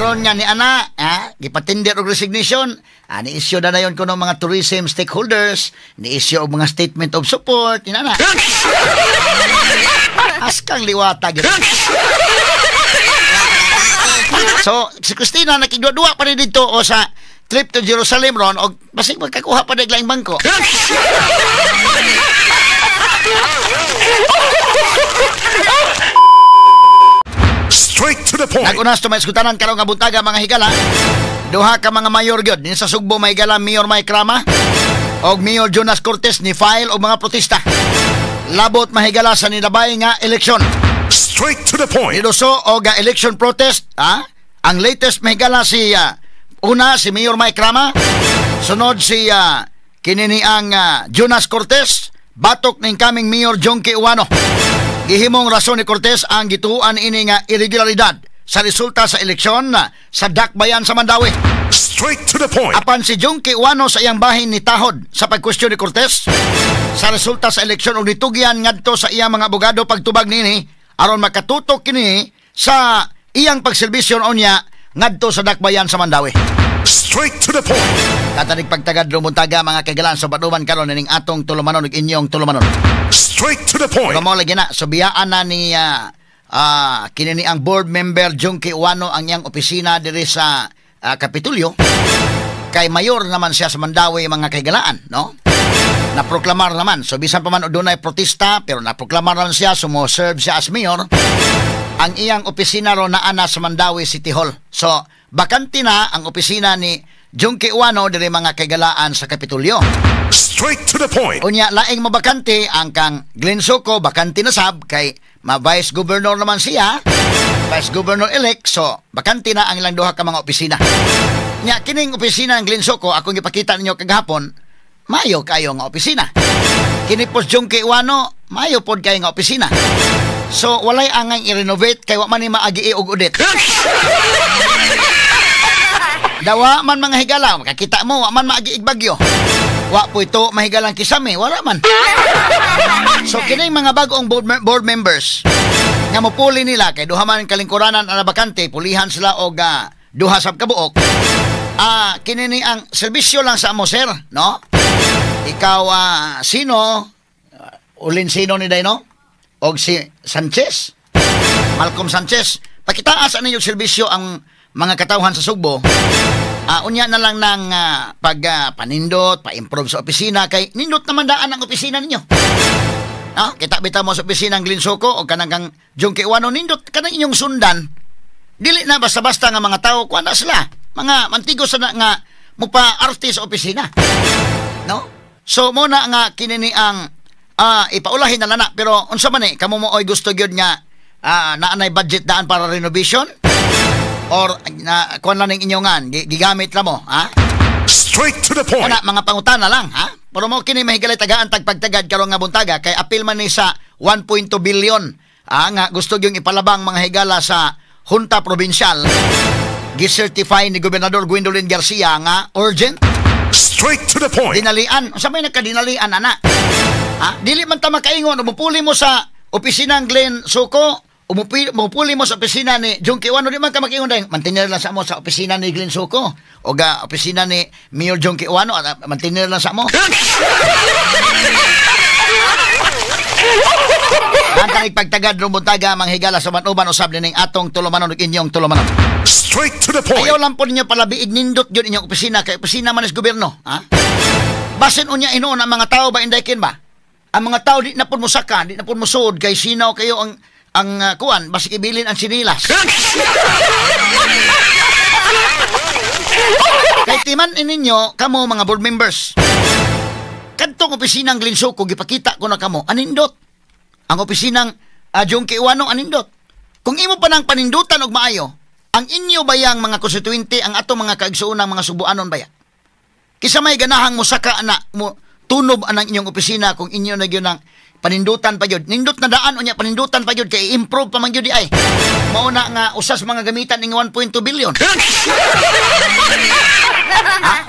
karon nga ni ana, gipatindir og resignation. Ni-issue na yon kuno mga tourism stakeholders, ni-issue og mga statement of support, inana. Askang liwata gyud. So, si Christina nakigdua-dua pa rin dito o sa trip to Jerusalem ron o basig magkakuha pa rin laing bangko. Straight to the point. Nagunas to may iskutanan karong nga buntaga mga higala. Duha ka mga mayor gyud din sa Sugbo may higala Mayor Mike Rama og Mayor Jonas Cortez ni file og mga protesta. Labot mahigala sa nilabay nga eleksyon. Straight to the point. Niduso og election protest, ang latest mahigala si una si Mayor Mike Rama, sunod si kinini ang Jonas Cortez, batok ning kaming Mayor Jonky Uwano. Gihimong rason ni Cortez ang gituan ini nga irregularidad sa resulta sa eleksyon sa Dakbayan sa Mandawi. Straight to the point. Apan si Jonky Uwano sa iyang bahin ni tahod sa pagkwestiyon ni Cortez sa resulta sa eleksyon ug nitugyan ngadto sa iyang mga abogado pagtubag nini aron makatutok kini sa iyang pagserbisyon unya ngadto sa Dakbayan sa Mandawi. Straight to the point. Katanig pagtagad rumuntaga mga kagalan sa baduman karon ning atong tulumanon ug inyong tulumanon. Straight to the point. Kamo lagi na subiyaan na ni kinini ang board member Jonky Uwano ang iyang opisina diri sa Kapitulyo. Kay mayor naman siya sa Mandawi mga kagalaan, no? Naproklamar naman. So bisan pa man dunay protesta pero naproklamar naman siya sumo-serve siya as mayor. Ang iyang opisina ro naa na sa Mandawi City Hall. So bakante na ang opisina ni Jonky Uwano diri mga kagalaan sa Kapitulyo. Straight to the point. Unya laing mabakante ang kang Glenn Soco bakante na sab kay ma-vice governor naman siya, vice governor elect, so bakante na ang ilang duha ka mga opisina. Nya kining opisina ng Glenn Soco akong gipakita ninyo kagahapon, mayo kayo nga opisina. Kini pos Jonky Uwano, mayo pod kayo nga opisina. So walay angay i-renovate kay wa man ni maagi og audit. Dawa man mga higala, makakita mo wa man maagi igbagyo. Wa po ito mahigalang kisame, wala man. So kining mga bagong board members nga mopuli nila kay duha man kalingkuranan ang bakante, pulihan sila og duha sab kabuok. Kinini ang serbisyo lang sa amo sir, no? Ikaw sino? Ulin sino ni Dino? Og si Sanchez, Malcolm Sanchez. Pakitaas ano yung serbisyo ang mga katawhan sa Sugbo. Unya na lang ng panindot, pa-improve sa opisina kay nindot naman daan ang opisina ninyo. Kita bitaw mo sa opisina ng Glenn Soco o kanang kang Jonky Uwano nindot kanang inyong sundan. Dili na basta-basta nga mga tao kuan na sila. Mga mantigos na nga mupa-arte sa opisina. No? So muna nga kinini ang ipaulahin na lana pero unsa man kamo mo oy gusto gyud nga naanay budget daan para renovation or kuan lang ning inyongan gigamit la mo Straight to the point. Mga pangutana lang pero mo kini mahigalay tagaan tagpagtagad karon nga buntaga kay apil man ni sa 1.2 billion nga gusto gyud ipalabang mga higala sa Junta Provincial gisertify ni Gobernador Gwendolyn Garcia nga urgent. Straight to the point. Dinalian sa may nagkadinalian ana. Dili man ta makaingon umupuli mo sa opisina ng Glenn Soco, umupuli mo sa opisina ni Jonky Uwano, di man ka makaingon dahil mantinir lang sa mo sa opisina ni Glenn Soco o opisina ni Mayor Jonky Uwano, mantinir lang sa mo. Ang ipagtagad rumuntaga mga higala sa manuban usab ning atong tulumanon ug inyong tulumanon. Straight to the point. Ayaw lang po ninyo palabiig nindot yun inyong opisina kay opisina man is gobyerno. Basin unya inoon ang mga tao ba indaykin ba? Ang mga tao di na po musaka, di na po musod kay sinaw kayo ang kuan basig ibilin ang sinilas. Kay timan ininyo kamo mga board members. Kadtong opisinang Glenn Soco gipakita ko na kamo anindot. Ang opisinang Jonky Uwano anindot. Kung imo pa nang panindutan og maayo, ang inyo bayang mga konstituente ang atong mga kaigsuonang mga Subuanon baya. Kisa may ganahang musaka na tunob anang inyong opisina kung inyo na gyud ng panindutan pa gyud. Nindot na daan unya panindutan pa gyud kay improve pa man gyud di ay. Mao na nga usas mga gamitan ning 1.2 billion.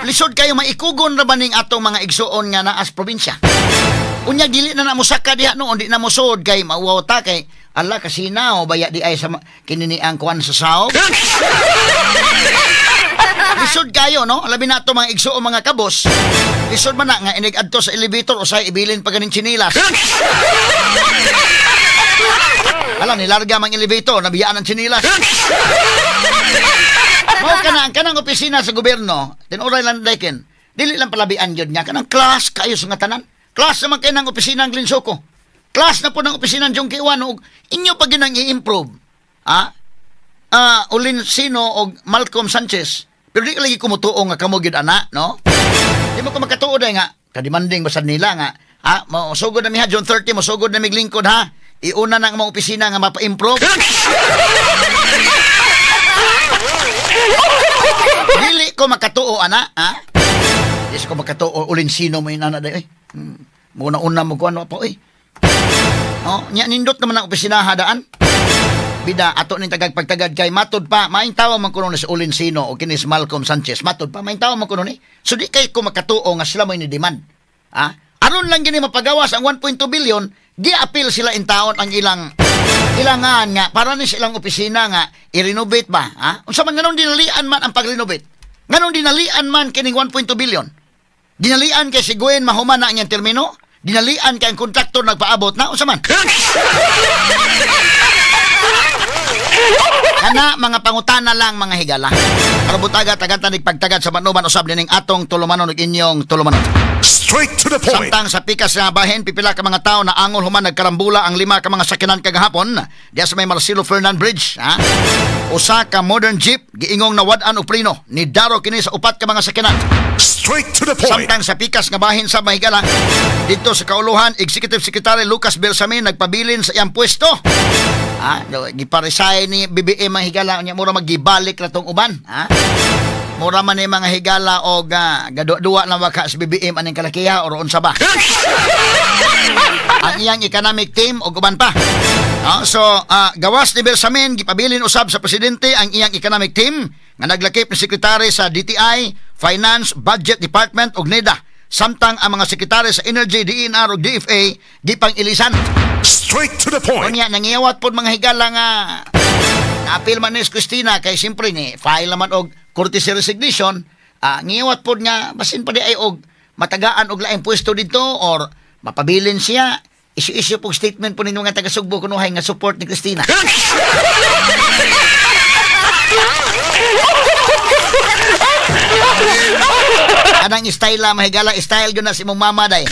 Lisod kayo maikugon ra ba ning atong mga igsuon nga naas probinsya. Unya dili na musaka diha noon, di na musod kay mawawta kay ala kasinaw baya di ay sa kinini ang kuan sa saog. Lisod kayo, no? Labi na ito mga igsuo mga kabos. Lisod man na nga inig adto sa elevator o sa ibilin pa ganing chinilas. Alam, nilarga mang elevator, nabiyaan ang chinilas. Mao ka na, ang kanang opisina sa gobyerno, tinuray lang daikin, dili lang palabian yun nga, kanang class kayo sa nga tanan. Class naman kayo ng opisina ng Glinsoko. Class na po ng opisina ng Jong Kiwan, inyo pa ginang i-improve. Ulin Sino o Malcolm Sanchez, pero di ka lagi kumutuo nga kamugid ana, no? Di mo ko makatuo dahil nga, kadimanding basad nila nga, masugod na mi ha, June 30, masugod na mi lingkod ha, iuna na ang mga opisina nga mapa-improve. Dili ko makatuo ana, ha? Dili ko makatuo, Ulin Sino mo yun ana dahil, muna-una mo ko ano po, nindot naman ang opisina hadaan. Bida, ato ning tagagpagtagad kay matod pa, maing tawa man kuno ni si Ulin Sino o kinis Malcolm Sanchez, matod pa, maing tawa man kuno ni. So di kay ko makatuo nga sila mo ni demand. Aron lang gini mapagawas ang 1.2 billion, gi-appeal sila in taon ang ilangan nga para ni silang opisina nga i-renovate ba, unsa man nganon dinalian man ang pag-renovate. Nganon dinalian man kining 1.2 billion. Dinalian kay si Gwen mahuman na ang iyang termino, dinalian kay ang kontraktor nagpaabot na unsa man. Kana mga pangutana lang mga higala. Para butaga tagan-tanig pagtagad sa manuban usab ning atong tulumanon ug inyong tulumanon. Straight to the point. Samtang sa pikas nga bahin pipila ka mga tao na angol human nagkarambula ang 5 ka mga sakyanan kagahapon diya sa may Marcelo Fernand Bridge, Usa ka modern jeep giingong nawad-an og preno ni daro kini sa 4 ka mga sakyanan. Straight to the point. Samtang sa pikas nga bahin sa mahigala dito sa kauluhan Executive Secretary Lucas Bersamin nagpabilin sa iyang pwesto. Giparisay ni BBM mga higala nya mura magibalik na tong uban, mura man ni mga higala o gadua na waka sa BBM aning kalakiha o roon sa ba. Ang iyang economic team o uban pa. So gawas ni Bersamin gipabilin usab sa presidente ang iyang economic team nga naglakip ni sekretary sa DTI, Finance, Budget Department ug NEDA. Samtang ang mga sekretary sa Energy, DENR ug DFA gipang ilisan. Straight to the point. Kunya nangiyawat pod mga higala nga apil man ni Christina kay simpre ni file naman og courtesy resignation, ngiyawat pod nga basin pa di ay og matagaan og laing pwesto dito or mapabilin siya. Issue po statement po ninyo nga taga-Sugbo kunuhay nga support ni Christina. Anang style mahigala, style yun na si mong mama day.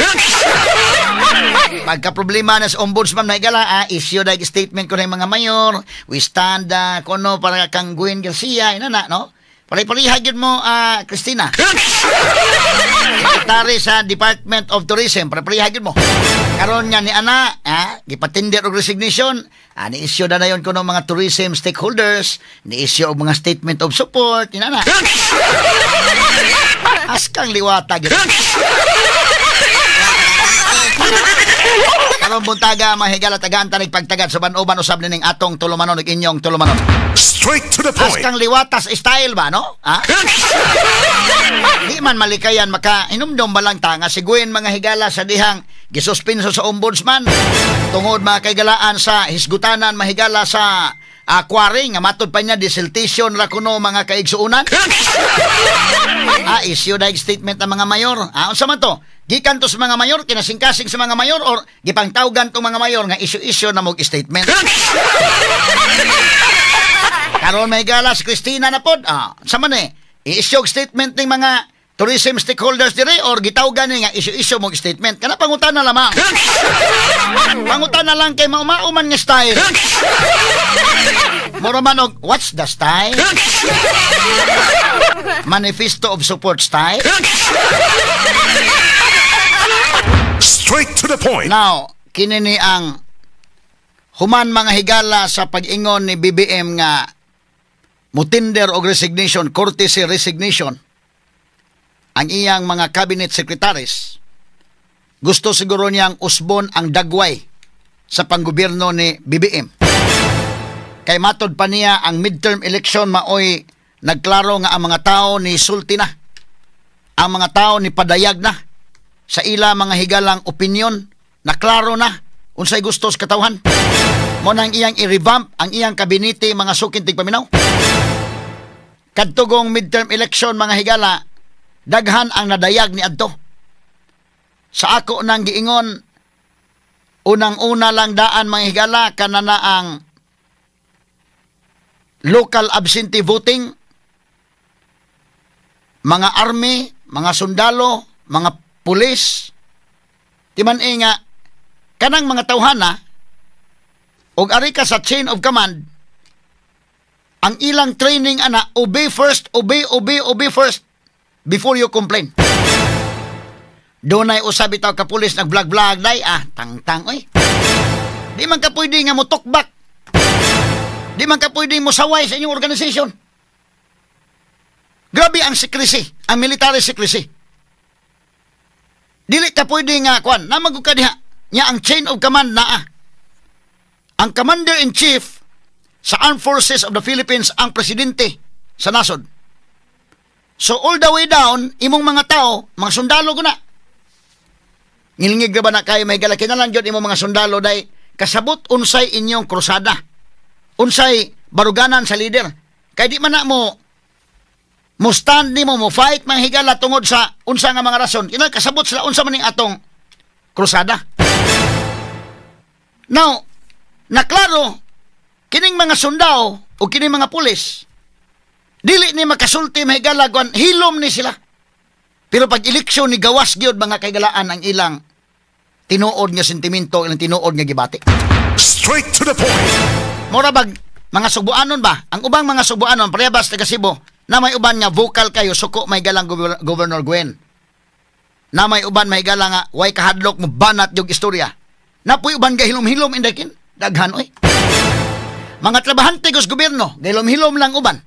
Pagka problema na sa ombudsman mahigala, issue day statement ko na yung mga mayor, we stand kono para kang Gwen Garcia, inana, no? Pare-parihag yun mo, Christina. Secretary sa Department of Tourism, pare-parihag yun mo. Karon nga ni Ana, gipatindir og resignation, ni-issue na yun kuno mga tourism stakeholders, ni-issue og mga statement of support, inana. Askang liwata gid. Karon buntaga mahigala tagaan tanig pagtagad sa banuban usab ning atong tulumanon ug inyong tulumanon. Straight to the point. Askang liwatas style ba, no? Di man malikayan maka inumdom ba lang ta nga si Gwen mga higala sa dihang gisuspenso sa ombudsman tungod mga kaigalaan sa hisgutanan mahigala sa quarry nga matod pa niya desiltation ra kuno mga kaigsuunan. Issue na statement ng mga mayor. Unsa man to? Gikan to sa mga mayor, kinasingkasing sa mga mayor or gipangtawgan tong mga mayor nga issue na mog statement. Karon may gala si Christina na pod. Sa man i-issue statement ng mga tourism stakeholders dire or gitawgan ni nga issue mog statement. Kana pangutan na lamang. Pangutan na lang kay mauman nga style. Mura man og what's the style? Manifesto of support style. Straight to the point. Now, kini ni ang human mga higala sa pag-ingon ni BBM nga mutinder og resignation, courtesy resignation ang iyang mga cabinet secretaries gusto siguro niyang usbon ang dagway sa panggobyerno ni BBM. Kay matod pa niya ang midterm election maoy nagklaro nga ang mga tao ni sulti na. Ang mga tao ni padayag na sa ila mga higalang opinyon na klaro na unsay gusto sa katawhan. Mo nang iyang i-revamp ang iyang kabinete mga sukintig paminaw. Kadtugong midterm election mga higala, daghan ang nadayag ni adto. Sa ako nang giingon, unang-una lang daan mga higala kanana ang local absentee voting, mga army, mga sundalo, mga pulis, timan nga, kanang mga tawhana, og ari ka sa chain of command, ang ilang training ana, obey first, obey first, before you complain. Doon ay usab itaw ka pulis nag-vlog-vlog day, tang-tang, oy. Di man ka pwede nga mo talkback. Di man ka pwede mo saway sa inyong organisasyon. Grabe ang secrecy, ang military secrecy. Dili ka pwede nga, namagod ka diha, niya ang chain of command naa. Ang Commander-in-Chief sa Armed Forces of the Philippines ang presidente sa nasod. So all the way down, imong mga tao, mga sundalo ko na. Ngilingig ba na kayo may galaki na lang dyan imong mga sundalo day kasabot unsay inyong krusada. Unsay baruganan sa leader. Kaya di man na mo stand ni mo fight mga higala tungod sa unsa nga mga rason. Kinal kasabot sila unsa maning atong krusada. Now, naklaro kining mga sundao o kining mga pulis dili ni makasulti mga higala kung hilom ni sila. Pero pag eleksyon ni gawas gyud mga kaigalaan ang ilang tinuod nga sentimento, ilang tinuod nga gibati. Straight to the point. Mura bag mga Subuanon ba? Ang ubang mga Subuanon parehas taga Cebu na may uban nga vocal kayo suko may galang Governor Gwen. Na may uban may galang nga way kahadlok mo banat yung istorya. Na puy uban ga hilom-hilom indakin daghan oy. Mga trabahante gos gobyerno, hilom-hilom lang uban.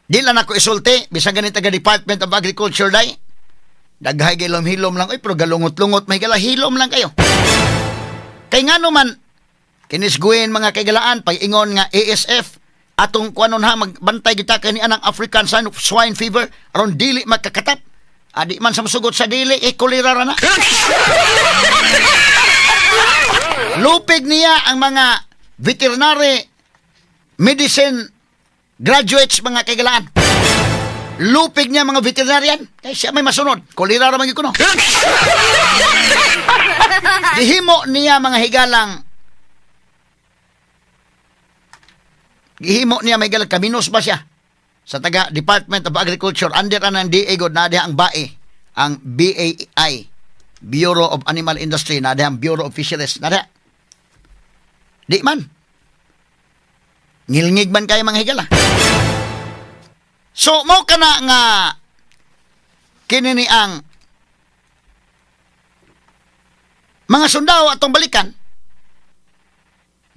Di lang ako isulti, bisang ganit taga Department of Agriculture day. Daghay hilom-hilom lang oy, pero galungot-lungot may gala hilom lang kayo. Kay ngano man kinis Gwen mga kaigalaan pag-ingon nga ASF atong kuanon ha magbantay kita kani anang African swine fever aron dili makakatap. Adi man sa masugot sa dili kolera ra na. Lupig niya ang mga veterinary medicine graduates mga kaigalaan. Lupig niya mga veterinarian. Kaya siya may masunod. Kolera ra man gyud kuno. Gihimo niya mga higalang gihimo niya may galang kaminos ba siya sa taga Department of Agriculture under ang DA god na diha ang BAI, ang BAI, Bureau of Animal Industry, na diha ang Bureau of Fisheries na diha. Di man ngilngig man kayo mga higala. So mo kana nga kini ni ang mga sundao atong balikan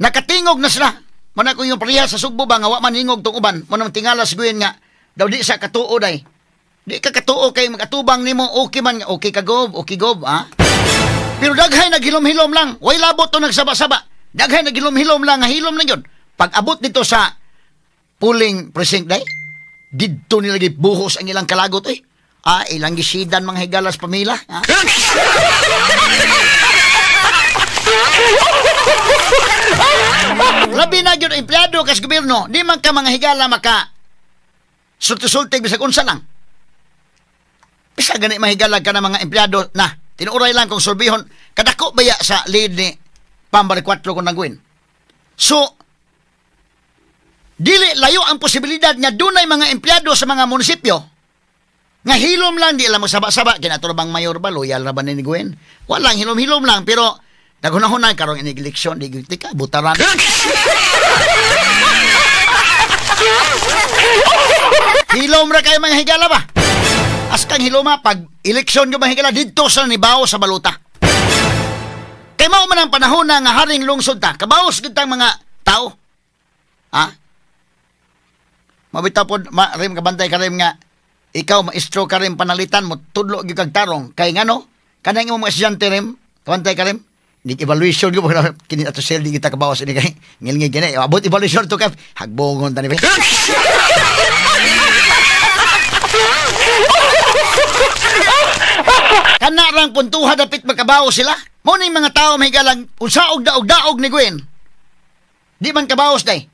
nakatingog na sila. Mana ko yung priya sa Sugbo ba nga wa man hingog tong uban mo nang tingala siguin nga daw di sa katuo day. Di ka katuo kay magatubang nimo okay man nga okay kagob Pero daghay naghilom-hilom lang. Way labot to nagsaba-saba. Daghay naghilom-hilom lang nga hilom lang yun. Pag abot dito sa polling precinct day, didto nila gibuhos ang ilang kalagot ilang gisidan mga higalas pamila. Labi na yun empleyado kas gobyerno, di man ka mga higala maka sulti-sulti bisag unsa lang. Bisa gani mahigala ka na mga empleyado na tinuray lang kung sorbihon kadako baya sa lead ni Pambar 4 kung nagwin. So dili layo ang posibilidad nga dunay mga empleyado sa mga munisipyo nga hilom lang di lang magsaba-saba kinato bang mayor ba loyal ra ba ni Gwen? Walang hilom-hilom lang pero nagunahunay karong inig-eleksyon di ka butaran. Hilom ra kay mga higala ba? Askang hiloma pag eleksyon yung mga higala didto sa nibaw sa baluta. Kay mao man ang panahon na nga haring lungsod ta. Kabaos gid tang mga tao. Mabitaw pod rim kabantay ka rim nga ikaw maestro ka rim panalitan mo tudlo gyud kag tarong kay ngano Kanang imong mga estudyante rin, kawantay ka rin, hindi evaluation ko, kini ato sel, di kita kabawas ini kay ngilngig gini. Abot evaluation to ka, hagbongon tani ba? Kanarang puntuha dapit magkabaw sila. Mo ning mga tao may galang unsaog daog-daog ni Gwen. Di man kabaos day.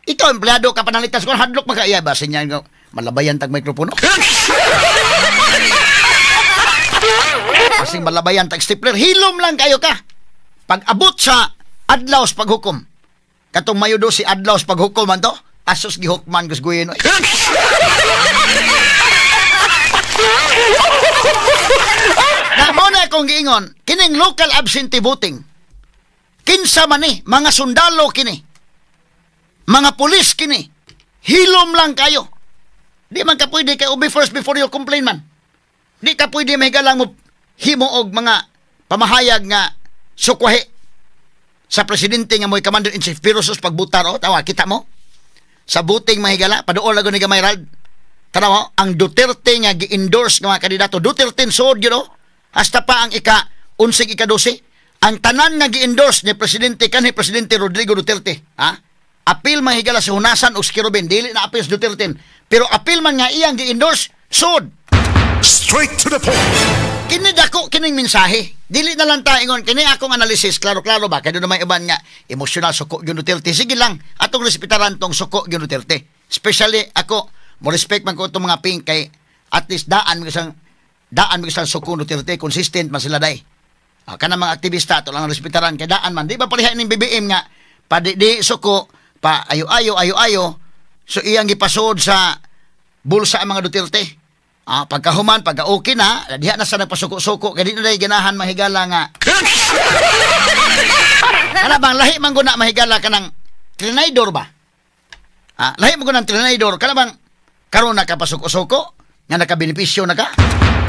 Ito empleyado ka panalitas ko hadlok magkaya ba sinya malabayan tag mikropono. Kasing malabayan tag stapler, hilom lang kayo ka. Pag abot sa adlaw sa paghukom. Katong mayudo si adlaw sa paghukom man to, asos gihukman gus Gwen. Na mo na akong giingon, kining local absentee voting. Kinsa man ni, mga sundalo kini. Mga pulis kini. Hilom lang kayo. Di man ka pwede kay ubi first before you complain man. Di ka pwede may galang mo himo og mga pamahayag nga sukwahi sa presidente nga mo'y commander-in-chief. Pero sus pagbutar o, tawa, kita mo? Sa voting mahigala, padool lago ni Gamay Rald. Tanaw, ang Duterte nga gi-endorse ng mga kandidato. Duterte sod, you know? Hasta pa ang ika-11, ika-12. Ang tanan nga gi-endorse ni Presidente kanhi Presidente Rodrigo Duterte. Ha? Apil mahigala sa Hunasan o Skirobin. Dili na apil sa Duterte. Pero apil man nga iyang gi-endorse, sod. Straight to the point. Kini dako kining mensahe. Dili na lang ta ingon kini akong analysis klaro-klaro ba kay may iban nga emotional suko gyud Duterte. Sige lang atong respetaran tong suko gyud Duterte. Especially ako mo respect man ko itong mga pink kay at least daan mo isang suko Duterte, consistent man sila day. Kana mga aktivista to lang respetaran kay daan man. Di ba pariha ning BBM nga di suko pa ayo so iyang gipasod sa bulsa ang mga Duterte. Pagkahuman, pagka-okay na, diha na sa nagpasuko-suko, kaya di na dahi ganahan mahigala nga. Kana bang, lahi man guna mahigala ka ng trinidor ba? Lahi man guna ng trinidor, kana bang, karoon na ka pasuko-suko, nga nakabenepisyo na ka?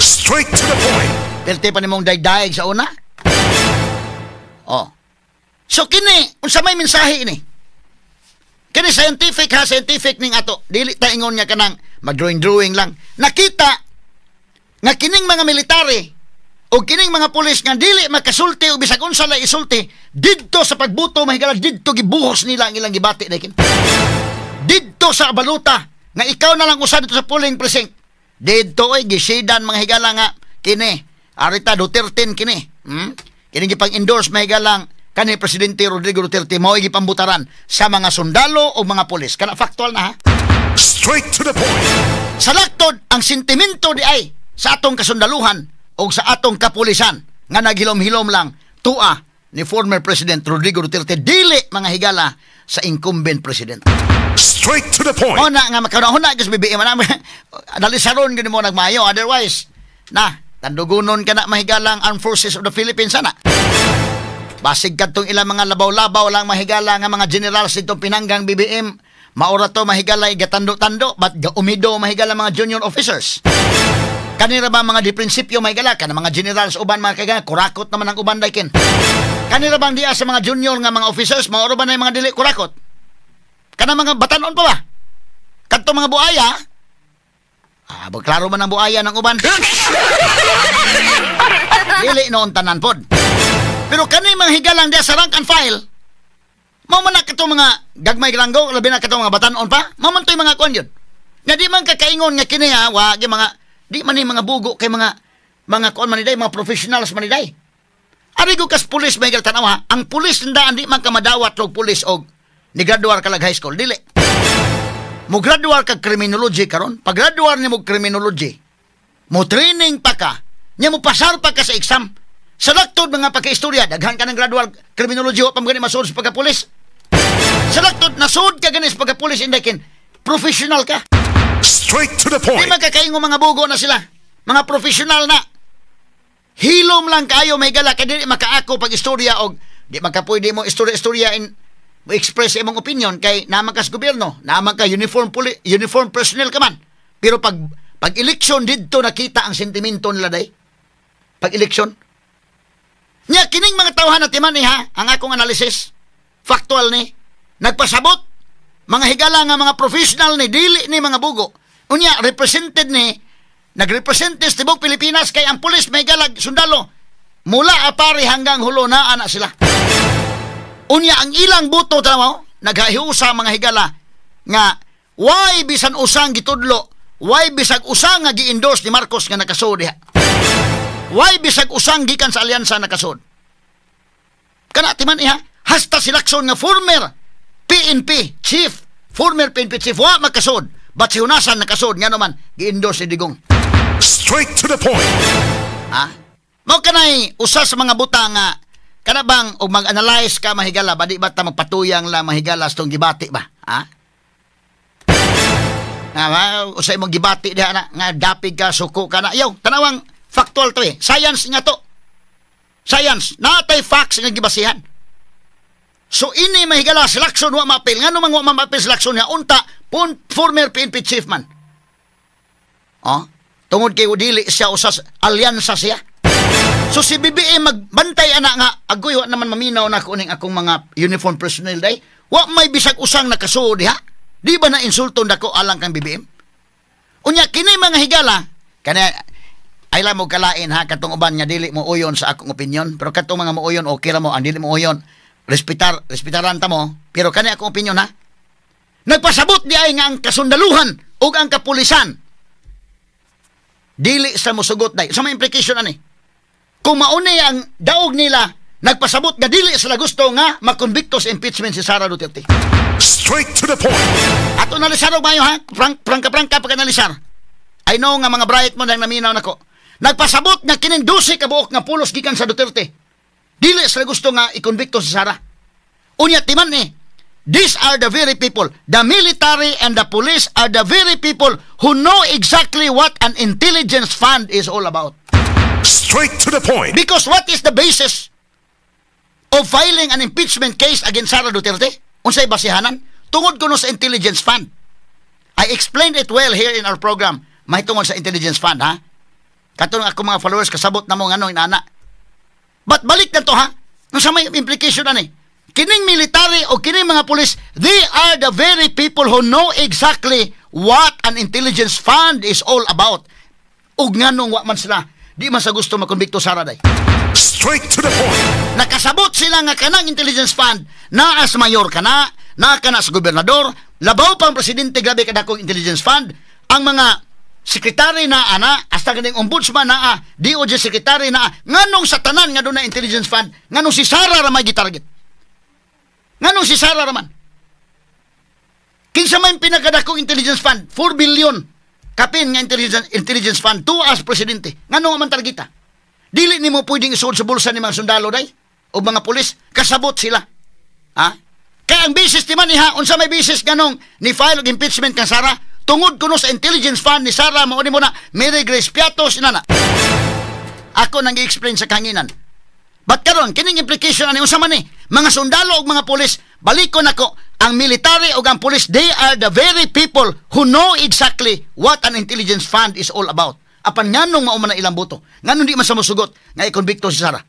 Straight to the point. Pelte pa ni mong daig-daig sa una? So, kini, unsa may mensahe ini? Kini scientific ning ato. Dili ta ingon nga kanang mag-drawing lang. Nakita nga kining mga military o kining mga pulis nga dili makasulti o bisag unsa la isulti didto sa pagbuto mahigala didto gibuhos nila ang ilang gibati dakin. Didto sa baluta nga ikaw na lang usa dito sa polling precinct. Didto ay gisidan mga higala nga kini arita Duterte kini. Kining gipang-endorse mahigala kani Presidente Rodrigo Duterte mao gipambutaran sa mga sundalo o mga pulis. Kana factual na ha. Straight to the point. Sa laktod, ang sentimento di ay sa atong kasundaluhan o sa atong kapulisan nga naghilom-hilom lang tua ni former President Rodrigo Duterte dili mga higala sa incumbent president. Straight to the point. O na nga makarahon na kasi BBM na dalisaron gani mo nagmayo otherwise na tandugunon ka na mahigala ang Armed Forces of the Philippines sana. Basig kadtong ilang mga labaw-labaw lang mahigala nga mga generals dito pinanggang BBM. Maura to mahigala igatando-tando but umido mahigala mga junior officers. Kanira ba mga di prinsipyo mahigala ka na mga generals uban mga kagana kurakot naman ang uban daykin. Kanira bang diya sa mga junior nga mga officers maura ba na yung mga dili kurakot? Kana mga batanon pa ba? Kadto mga buaya? Klaro man ang buaya ng uban. Dili noon tanan pod. Pero kani mga higalang diya sa rank and file. Mao man na katong mga gagmay granggo, labi na katong mga batanon pa. Mao man toy mga kon yun. Nga di man kakaingon nga kini ha, wa gi mga di man ni mga bugo kay mga kon man day, mga professionals man day. Ari go kas pulis may tanaw ha. Ang pulis ndaan di man ka madawat og pulis og ni graduar ka lag high school dili. Mo graduar ka criminology karon. Pag graduar ni mo criminology, mo training pa ka, nya mo pasar pa ka sa exam. Sa laktod mga pagka-istorya, daghan ka ng gradual criminology o pamagani masud sa pagka-pulis. Sa laktod, nasud ka ganis pagka-pulis indakin, professional ka. Straight to the point. Di magkakaingo mga bugo na sila. Mga professional na. Hilom lang kayo may gala, kaya di makaako pag-istorya o di magkapwede mo istorya in mo express imong opinion kay naman kas gobyerno, naman ka uniform personnel ka man. Pero pag election didto nakita ang sentimento nila day. Pag election nya kining mga tawhan na timan ni ha, ang akong analysis factual ni nagpasabot mga higala nga mga professional ni dili ni mga bugo unya represented ni nagrepresente sa tibok Pilipinas kay ang pulis may galag sundalo. Mula apari hanggang hulo na ana sila. Unya ang ilang buto tanaw naghahiusa mga higala nga why bisan usang gitudlo, why bisag usang nga gi-endorse ni Marcos nga nakasud diha. Why bisag usang gikan sa alyansa nakasud. Kana timan iha hasta si Lacson nga former PNP chief, former PNP chief wa makasud. But si Hunasan nakasud nga naman gi-endorse ni Digong. Straight to the point. Ha? Mao kanay usa sa mga butang nga kana bang og mag-analyze ka mahigala ba di ba ta magpatuyang lang mahigala sa tong gibati ba? Ha? Usay mong gibati diha na nga dapig ka suko ka na. Yaw, tanawang factual to eh. Science nga to. Science, natay facts nga gibasihan. So ini mahigala si Lacson wa mapil. Ngano man wa mapil si Lacson nga unta former PNP chief man. Oh, tungod kay dili siya usas alyansa siya. So si BBM magbantay ana nga agoy wa naman maminaw na kuning akong mga uniform personnel day. Wa may bisag usang nakasuod diha. Di ba na insulto nako alang kang BBM? Unya kini mga higala kana ay lang mo kalain ha katong uban nga dili mo uyon sa akong opinion pero katong mga mo uyon okay ra mo ang dili mo uyon respetaran ta mo pero kani akong opinion ha. Nagpasabot di ay nga ang kasundaluhan ug ang kapulisan dili sa mosugot day. Sa may implication ani? Kung mauni ang daog nila, nagpasabot nga dili sila gusto nga makonbikto sa impeachment si Sara Duterte. Straight to the point. Ato nalisar og mayo ha, prangka pagkanalisar. I know nga mga bright mo nang naminaw nako. Nagpasabot nga kining 12 ka buok nga pulos gikan sa Duterte. Dili sila gusto nga ikonbikto si Sara. Unya timan ni, these are the very people, the military and the police are the very people who know exactly what an intelligence fund is all about. Straight to the point. Because what is the basis of filing an impeachment case against Sara Duterte? Unsay basihanan? Tungod kuno sa intelligence fund. I explained it well here in our program. May tungod sa intelligence fund, ha? Katong ako mga followers kasabot na mo ngano inana. But balik na to, ha? Nung sa may implication na ni. Kining military o kining mga pulis, they are the very people who know exactly what an intelligence fund is all about. Ug nganong wa man sila di man sa gusto makonbikto Sara day. Straight to the point. Nakasabot sila nga kanang intelligence fund naa sa mayor kana sa gobernador, labaw pang presidente grabe kadakong intelligence fund, ang mga sekretary na ana hasta ganing ombudsman na DOJ secretary na nganong sa tanan nga doon na intelligence fund nganong si Sara ra may gitarget. Nganong si Sara ra man. Kinsa man pinakadakong intelligence fund 4 billion kapin nga intelligence fund to as presidente. Ngano man targeta? Dili nimo pwedeng isuod sa bulsa ni mga sundalo day o mga pulis, kasabot sila. Ha? Kaya ang basis ti man niha unsa may basis ganong ni file og impeachment kan Sara tungod kuno sa intelligence fund ni Sara mao ni mo na Mary Grace Piatos inana. Ako nang i-explain sa kanginan. But karon kining implication ani unsa man ni mga sundalo ug mga pulis balikon nako ang military o ang police, they are the very people who know exactly what an intelligence fund is all about. Apan nganong mauman na ilang boto? Nganong di man sa mosugot nga ikonbikto si Sara?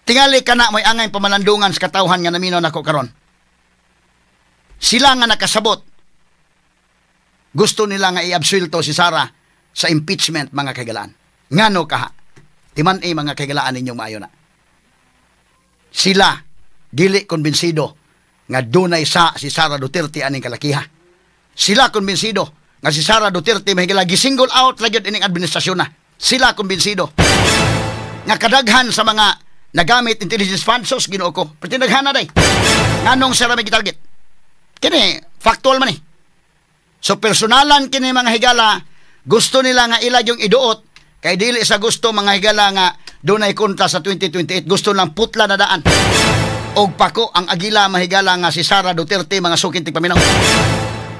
Tingali ka na may angay pamalandungan sa katawhan nga naminaw nako karon. Sila nga nakasabot. Gusto nila nga i-absuelto si Sara sa impeachment mga kagalaan. Ngano kaha? Timan mga kagalaan ninyong maayo na. Sila dili konbensido nga dunay sa si Sara Duterte aning kalakiha. Sila konbensido nga si Sara Duterte mahigala gi-single out ra gyud ining administrasyon na. Sila konbensido nga kadaghan sa mga nagamit intelligence fund sos Ginoo ko. Pretindaghan na day. Nganong sila may gitarget? Kini factual man eh. So personalan kini mga higala gusto nila nga ilag yung iduot kay dili sa gusto mga higala nga dunay kontra sa 2028 gusto lang putla na daan. Og pako ang agila mahigala nga si Sara Duterte mga sukin tigpaminaw.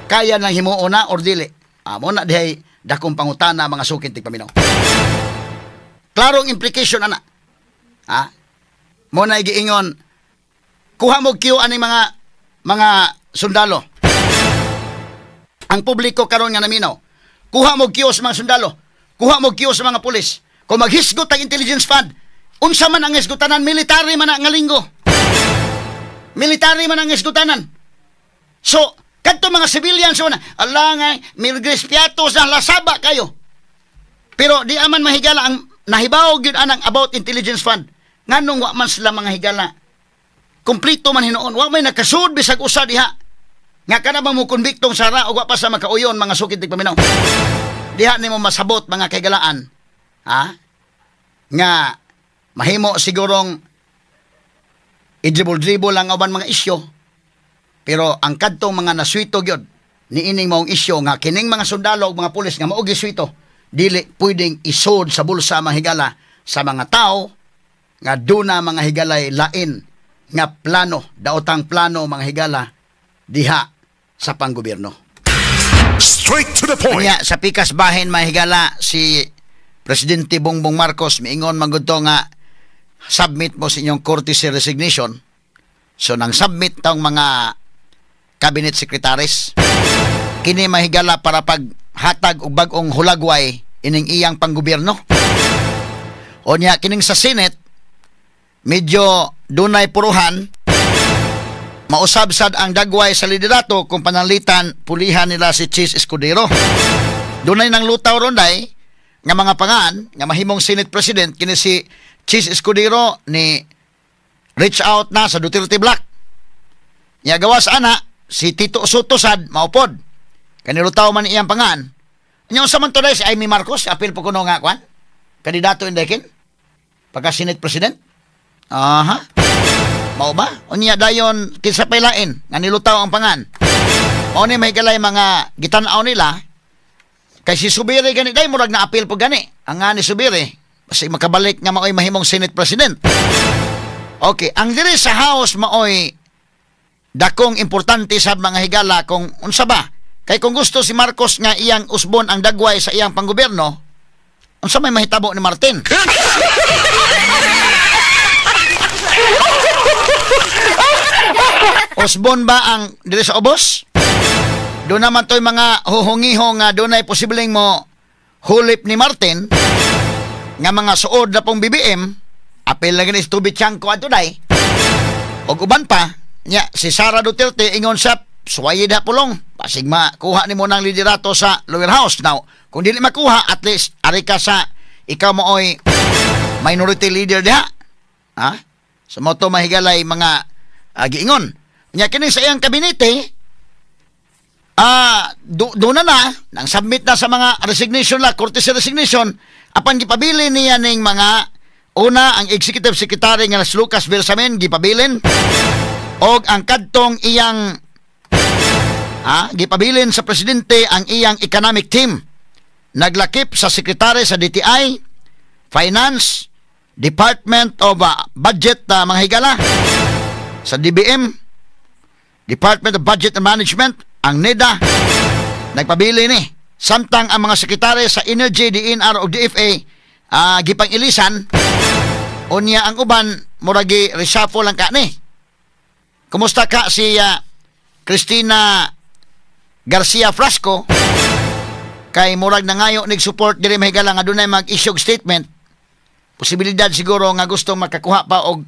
Kaya nang himuo na or dili. Mo na dihay dakong pangutana mga sukin tigpaminaw. Klarong implication ana. Ha? Mo na giingon kuha mo kiyo ani mga sundalo. Ang publiko karon nga naminaw. Kuha mo kiyo sa mga sundalo. Kuha mo kiyo sa mga pulis. Kung maghisgot ang intelligence fund, unsa man ang hisgotanan military man nga linggo. Military man ang isgutanan. So, Kadto mga civilians na, ala nga, Milgres Piatos na lasaba kayo. Pero di aman mahigala ang nahibaw gyud anang about intelligence fund. Nganong wa man sila mga higala. Kompleto man hinuon, wa may nakasud bisag usa diha. Nga kana bang mo konbiktong sara o wa pa sa makauyon mga sukid tig paminaw. Diha nimo masabot mga kagalaan. Ha? Nga mahimo sigurong i-dribble lang aban mga isyo. Pero ang kadtong mga naswito gyud niining maong isyo nga kining mga sundalo ug mga pulis nga mao giswito dili pwedeng isod sa bulsa mga higala sa mga tao nga duna mga higalay lain nga plano, daotang plano mga higala diha sa panggobyerno. Straight to the point. Kanya sa pikas bahin mga higala si Presidente Bongbong Marcos miingon magudto nga submit mo sa inyong courtesy resignation. So nang submit tong mga cabinet secretaries kini mahigala para paghatag og bag-ong hulagway ining iyang panggobyerno. Unya kining sa Senate medyo dunay puruhan mausab sad ang dagway sa liderato kung panalitan pulihan nila si Chis Escudero. Dunay nang lutaw ronday nga mga pangan nga mahimong Senate President kini si Chis Escudero ni reach out na sa Duterte Black. Nya gawas ana si Tito Soto sad maupod. Kanilo taw man iyang pangan. Nya sa man to si Amy Marcos apil po kuno nga kwan. Kandidato indekin pagka Senate President. Aha. Mao ba? Unya dayon kinsa paylain nga nilutaw ang pangan. Mao ni may galay mga gitan-aw nila kay si Subiri gani day murag na apil po gani. Ang nga ni Subiri basi makabalik nga maoy mahimong Senate President. Okay, ang diri sa House maoy dakong importante sa mga higala kung unsa ba. Kay kung gusto si Marcos nga iyang usbon ang dagway sa iyang panggobyerno, unsa may mahitabo ni Martin? Usbon ba ang diri sa ubos? Doon naman to'y mga huhungiho nga doon ay posibleng mo hulip ni Martin nga mga suod na pong BBM apel na ganis tubig tiyangko ato day o uban pa nya si Sara Duterte ingon sa suwayid na pulong pasig makuha ni mo ng liderato sa lower house. Now kung dili makuha at least ari ka sa ikaw mooy minority leader diha ha so mo to mahigalay mga giingon nya kini sa iyang kabinete doon na nang submit na sa mga resignation la courtesy resignation apan gipabili niya ning mga una ang executive secretary nga si Lucas Bersamin gipabilin og ang kadtong iyang gipabilin sa presidente ang iyang economic team naglakip sa secretary sa DTI Finance Department of Budget mga higala sa DBM Department of Budget and Management ang NEDA nagpabili ni samtang ang mga sekretary sa Energy, DNR o DFA gipang ilisan unya ang uban muragi reshuffle lang ka ni. Kumusta ka si Cristina Garcia Frasco kay murag na ngayo nag-support diri mahigala nga dunay mag-issue statement posibilidad siguro nga gusto makakuha pa og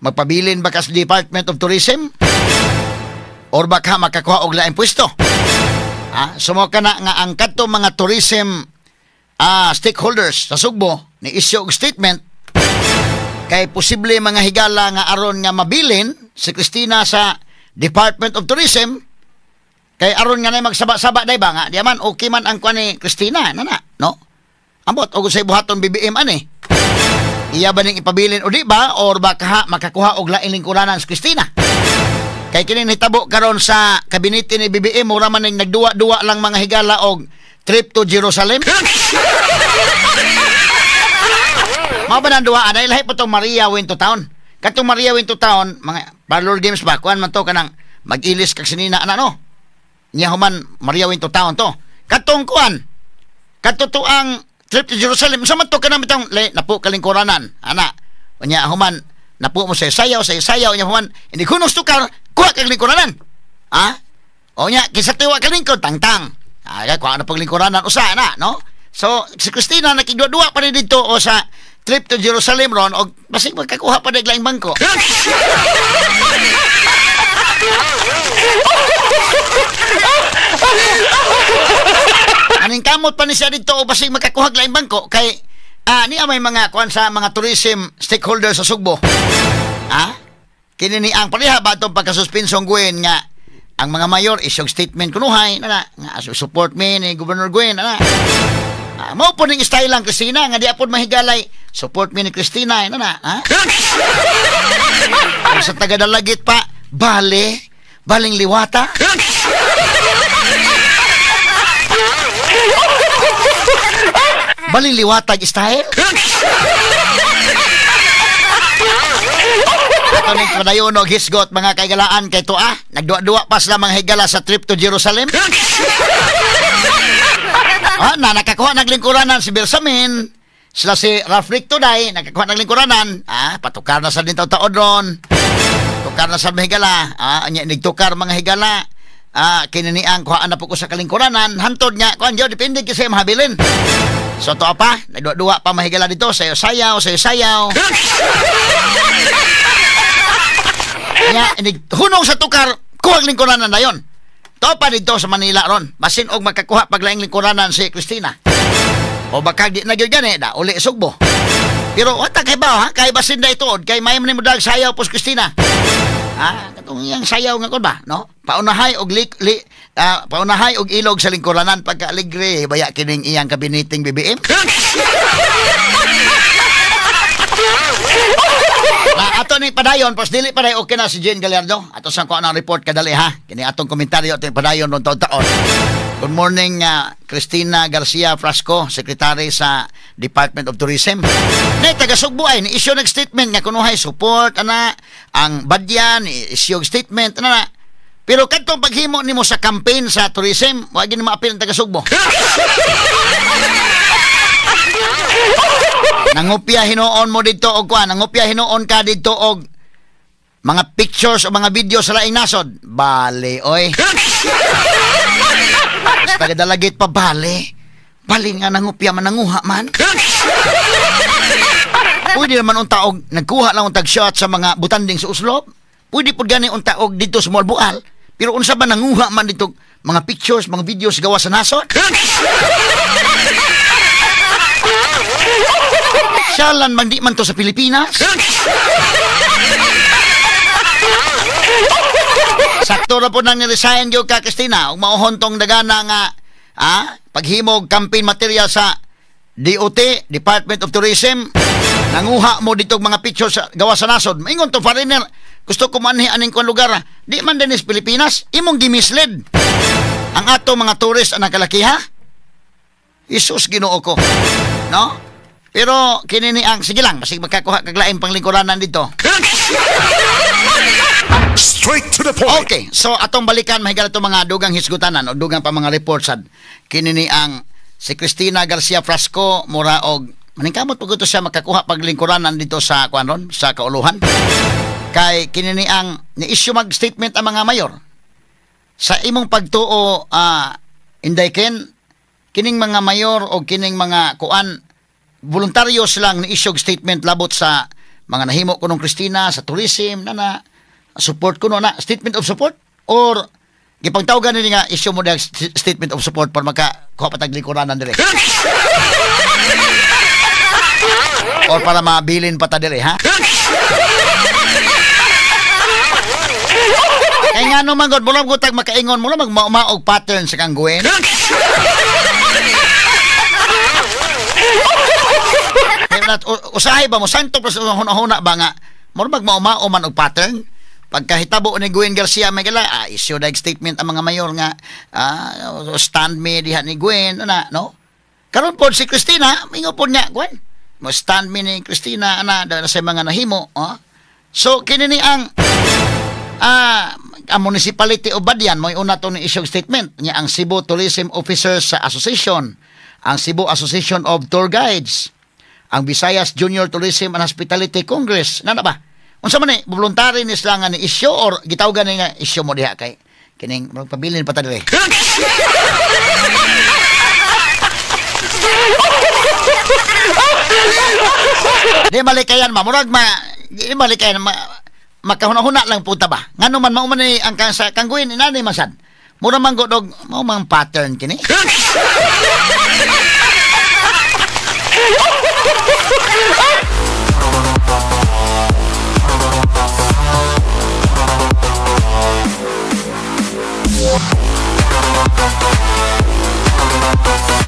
magpabilin baka sa Department of Tourism or baka makakuha og laing pwesto. Sumo ka na nga ang kadto mga tourism stakeholders sa Sugbo ni issue og statement kay posible mga higala nga aron nga mabilin si Cristina sa Department of Tourism kay aron nga na magsaba-saba day ba nga di man okay man ang kuan ni Cristina nana no ambot og say buhaton BBM ani iya ba ning ipabilin o di ba or baka makakuha og laing lingkuranan si Cristina. Kay kini nitabo karon sa kabinete ni BBM mura man ning nagduwa-duwa lang mga higala og trip to Jerusalem. Mao ba nang duwa anay lahi pa tong Maria went to town. Katong Maria went to town mga parlor games ba kuan man to kanang mag-ilis kag sinina ana no. Nya human Maria went to town to. Katong kuan katutuang trip to Jerusalem sa man to kanang bitong napo kalingkuranan ana. Nya human napo mo sa sayaw nya human hindi kunos tukar kuha kag lingkuranan. O nya kinsa tiwa ka lingkod tangtang. Kuha na paglingkuranan usa na no. So si Cristina nakigduwa pa rin dito o sa trip to Jerusalem ron og basig magkakuha pa daglaing bangko. Aning kamot pa ni siya dito o basig makakuhag laing bangko kay niya may mga kuan sa mga tourism stakeholders sa Sugbo. Kini ni ang pareha ba itong pagkasuspensong Gwen nga ang mga mayor isyong statement kunuhay nga support me ni Governor Gwen mao po ning style lang Cristina nga di apod mahigalay support me ni Cristina sa taga-dalagit pa baling liwata. Baling liwatag style. Ito ning padayon og hisgot mga kaigalaan kay tuwa nagduwa-duwa pa sila mga higala sa trip to Jerusalem. Nakakuha naglingkuranan si Bersamin sila si Ralph Today nakakuha naglingkuranan patukar na sa din taon ron tukar na sa mga higala nigtukar mga higala kininiang kuhaan na po ko sa kalingkuranan hantod nga kuhan dyan depende kasi mahabilin so to pa nagduwa-duwa pa mahigala dito sayo-sayaw hunong sa tukar kuhag lingkuranan na yon to pa dito sa Manila ron basin og makakuha paglaing lingkuranan si Cristina o baka di na gyud gani da uli Sugbo pero wata kay ba kay basin da ito kay may man mo dag sayaw pos Cristina katong yang sayaw nga kon ba no paunahay og paunahay og ilog sa lingkuranan pagka alegre baya kining iyang kabiniting BBM. Ato ni padayon pos dili pa day okay na si Jane Gallardo ato sang ko na report kadali kini atong komentaryo ato padayon ron taon. Good morning Cristina Garcia Frasco, Secretary sa Department of Tourism. Taga Sugbo ay ni-issue ng statement nga kunuhay support ang badyan issue statement pero kadtong paghimo nimo sa campaign sa tourism wa gyud maapil ang taga Sugbo. Nangupya hinoon mo dito og nangupya hinoon ka dito og mga pictures o mga video sa laing nasod. Bale oy. Basta kadalagit pa bale nga nangupya man nanguha man. Pwede naman unta og nagkuha lang untag shot sa mga butanding sa Uslob. Pwede pud gani unta og dito sa Malbual. Pero unsa ba nanguha man dito mga pictures, mga videos gawa sa nasod? Siyalan man di man to sa Pilipinas. Sakto na po nang niresign yung ka Cristina ug mauhon tong dagana nga paghimog campaign material sa DOT, Department of Tourism. Nanguha mo dito mga pictures gawa sa nasod. Maingon to foreigner, gusto ko manhi aning kon lugar. Di man din is Pilipinas, imong gimislead ang ato mga tourist ang kalakiha. Isus Ginoo ko. No? Pero kinini ang sige lang, basig magkakuha kag laing panglingkuranan dito. Straight to the point. Okay, so atong balikan mahigal itong mga dugang hisgutanan o dugang pa mga reports kinini ang si Cristina Garcia Frasco mura og maningkamot pag ito siya makakuha paglingkuranan dito sa kuanon sa kauluhan kay kinini ang ni-issue mag-statement ang mga mayor sa imong pagtuo Inday Ken kining mga mayor o kining mga kuan voluntaryos lang ni-issue statement labot sa mga nahimo kunong Cristina sa tourism na support kuno na statement of support or gipangtawgan ni nga issue mo dag statement of support para makakuha pataglingkuranan dire or para mabilin pa ta dire kay nga naman god mula ko tag makaingon mula magmaog pattern sa kang Gwen. Usahay ba mo santo plus huna ba nga mura magmao man og pattern pagkahitabo ni Gwen Garcia Megala issue dag statement ang mga mayor nga stand me diha ni Gwen no karon pod si Cristina mingo pod niya Gwen mo stand me ni Cristina sa mga nahimo so kinini ang municipality of Badian mo una to ni issue statement niya ang Cebu Tourism Officers Association, ang Cebu Association of Tour Guides, ang Visayas Junior Tourism and Hospitality Congress ba unsa man ni voluntary ni sila nga ni issue or gitawgan ni nga issue mo diha kay kining magpabilin pa ta dire. Di malikayan mamurag di malikayan makahuna-huna lang punta ba? Ngano man mao man ang sa kangguin inani masan. Mura man godog mao mang pattern kini.